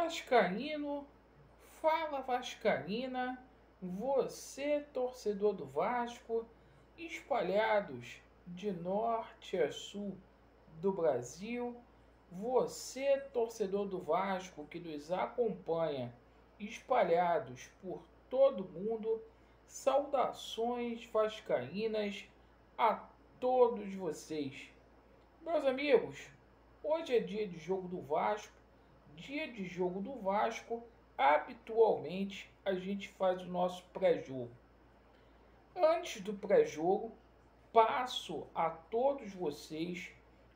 Vascaíno, fala Vascaína, você torcedor do Vasco, espalhados de norte a sul do Brasil, você torcedor do Vasco que nos acompanha, espalhados por todo mundo, saudações vascaínas a todos vocês. Meus amigos, hoje é dia de jogo do Vasco. Dia de jogo do Vasco, habitualmente a gente faz o nosso pré-jogo. Antes do pré-jogo, passo a todos vocês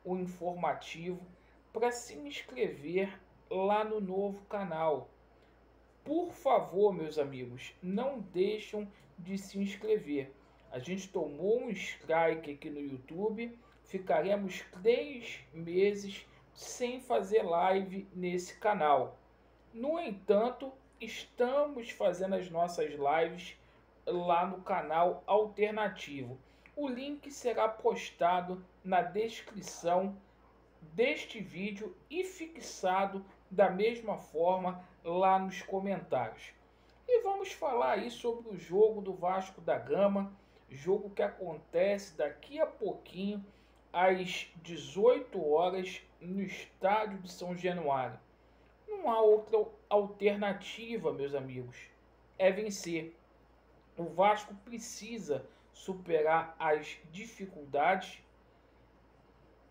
o informativo para se inscrever lá no novo canal. Por favor, meus amigos, não deixem de se inscrever. A gente tomou um strike aqui no YouTube, ficaremos 3 meses sem fazer live nesse canal. No entanto, estamos fazendo as nossas lives lá no canal alternativo. O link será postado na descrição deste vídeo e fixado da mesma forma lá nos comentários. E vamos falar aí sobre o jogo do Vasco da Gama, jogo que acontece daqui a pouquinho às 18 horas no estádio de São Januário. Não há outra alternativa, meus amigos, é vencer. O Vasco precisa superar as dificuldades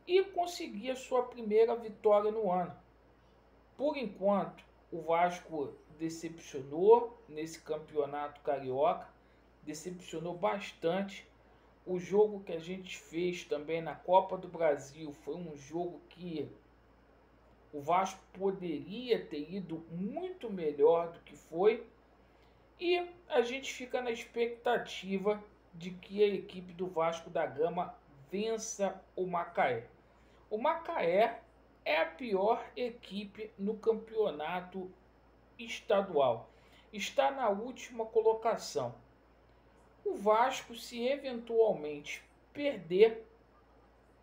e conseguir a sua primeira vitória no ano. Por enquanto, o Vasco decepcionou nesse campeonato carioca, decepcionou bastante. O jogo que a gente fez também na Copa do Brasil foi um jogo que o Vasco poderia ter ido muito melhor do que foi. E a gente fica na expectativa de que a equipe do Vasco da Gama vença o Macaé. O Macaé é a pior equipe no campeonato estadual. Está na última colocação. O Vasco, se eventualmente perder,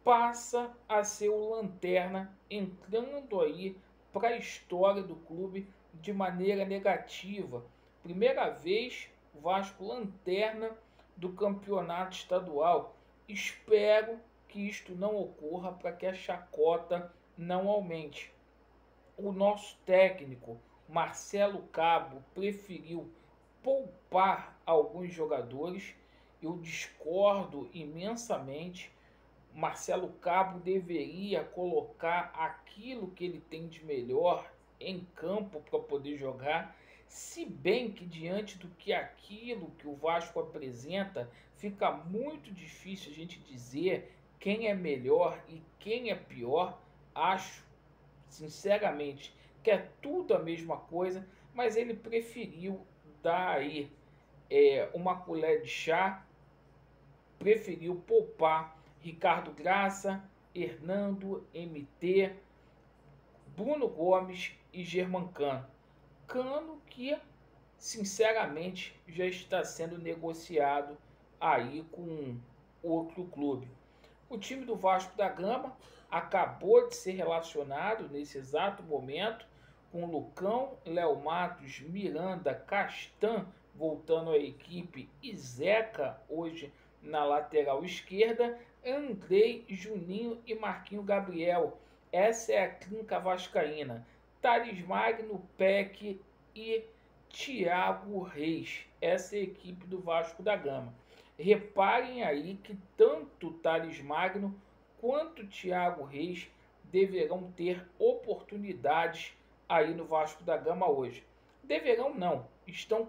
passa a ser o lanterna, entrando aí para a história do clube de maneira negativa. Primeira vez, o Vasco lanterna do campeonato estadual. Espero que isto não ocorra para que a chacota não aumente. O nosso técnico, Marcelo Cabo, preferiu poupar alguns jogadores. Eu discordo imensamente. Marcelo Cabo deveria colocar aquilo que ele tem de melhor em campo para poder jogar, se bem que diante do que aquilo que o Vasco apresenta, fica muito difícil a gente dizer quem é melhor e quem é pior. Acho, sinceramente, que é tudo a mesma coisa, mas ele preferiu dar aí uma colher de chá, preferiu poupar Ricardo Graça, Hernando, MT, Bruno Gomes e Germancano. Cano que, sinceramente, já está sendo negociado aí com outro clube. O time do Vasco da Gama acabou de ser relacionado nesse exato momento com Lucão, Léo Matos, Miranda, Castan voltando à equipe e Zeca hoje na lateral esquerda, Andrei, Juninho e Marquinho Gabriel. Essa é a clínica vascaína. Thales Magno, Peck e Thiago Reis. Essa é a equipe do Vasco da Gama. Reparem aí que tanto Thales Magno quanto Thiago Reis deverão ter oportunidades aí no Vasco da Gama hoje. Deverão não, estão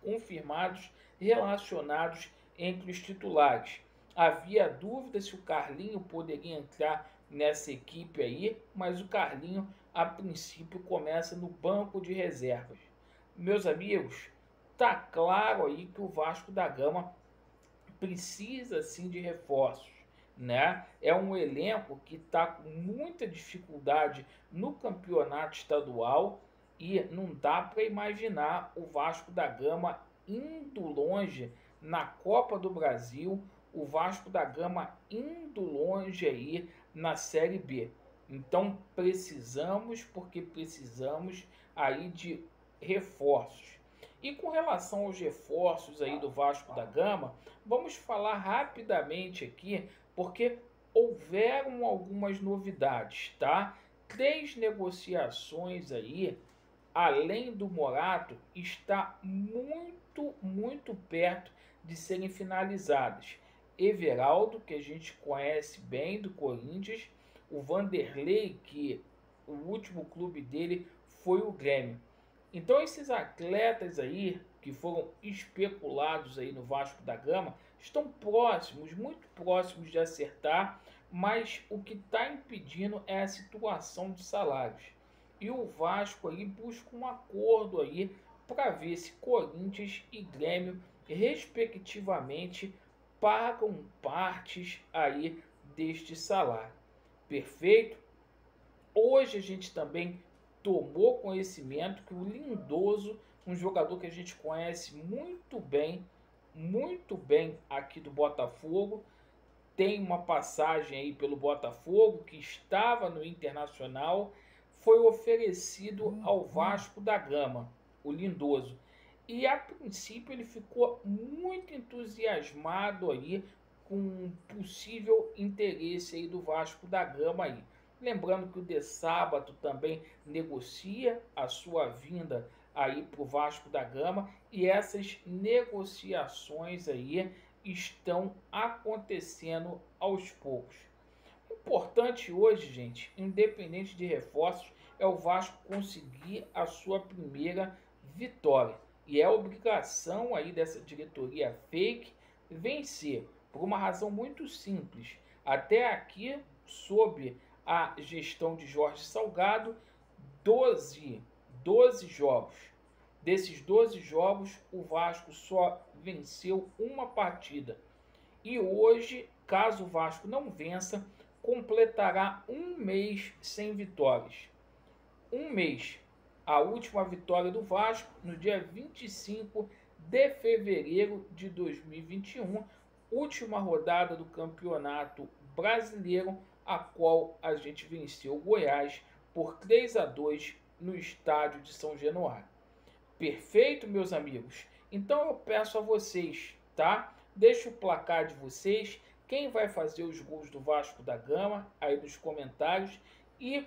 confirmados, relacionados entre os titulares. Havia dúvida se o Carlinho poderia entrar nessa equipe aí, mas o Carlinho a princípio começa no banco de reservas. Meus amigos, tá claro aí que o Vasco da Gama precisa sim de reforços, né? É um elenco que está com muita dificuldade no campeonato estadual e não dá para imaginar o Vasco da Gama indo longe na Copa do Brasil, o Vasco da Gama indo longe aí na Série B. Então precisamos, porque precisamos aí de reforços. E com relação aos reforços aí do Vasco da Gama, vamos falar rapidamente aqui, porque houveram algumas novidades, tá? 3 negociações aí, além do Morato, está muito perto de serem finalizadas. Everaldo, que a gente conhece bem do Corinthians, o Vanderlei, que o último clube dele foi o Grêmio. Então esses atletas aí que foram especulados aí no Vasco da Gama estão próximos, muito próximos de acertar, mas o que está impedindo é a situação de salários. E o Vasco aí busca um acordo aí para ver se Corinthians e Grêmio, respectivamente, pagam partes aí deste salário. Perfeito? Hoje a gente também tomou conhecimento que o Lindoso, um jogador que a gente conhece muito bem aqui do Botafogo, tem uma passagem aí pelo Botafogo, que estava no Internacional, foi oferecido ao Vasco da Gama, o Lindoso. E a princípio ele ficou muito entusiasmado aí com um possível interesse aí do Vasco da Gama aí. Lembrando que o De Sábado também negocia a sua vinda aí para o Vasco da Gama, e essas negociações aí estão acontecendo aos poucos. O importante hoje, gente, independente de reforços, é o Vasco conseguir a sua primeira vitória. E é obrigação aí dessa diretoria fake vencer, por uma razão muito simples. Até aqui, sob a gestão de Jorge Salgado, 12 jogos. Desses 12 jogos, o Vasco só venceu uma partida. E hoje, caso o Vasco não vença, completará um mês sem vitórias. Um mês. A última vitória do Vasco no dia 25 de fevereiro de 2021, última rodada do Campeonato Brasileiro, a qual a gente venceu o Goiás por 3-2 no estádio de São Januário. Perfeito, meus amigos? Então eu peço a vocês, tá? Deixa o placar de vocês, quem vai fazer os gols do Vasco da Gama aí nos comentários, e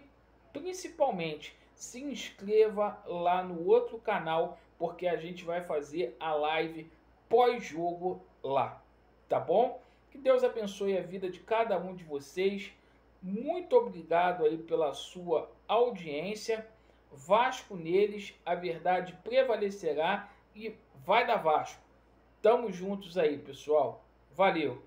principalmente se inscreva lá no outro canal, porque a gente vai fazer a live pós-jogo lá, tá bom? Que Deus abençoe a vida de cada um de vocês. Muito obrigado aí pela sua audiência. Vasco neles, a verdade prevalecerá e vai dar Vasco. Tamo juntos aí, pessoal. Valeu!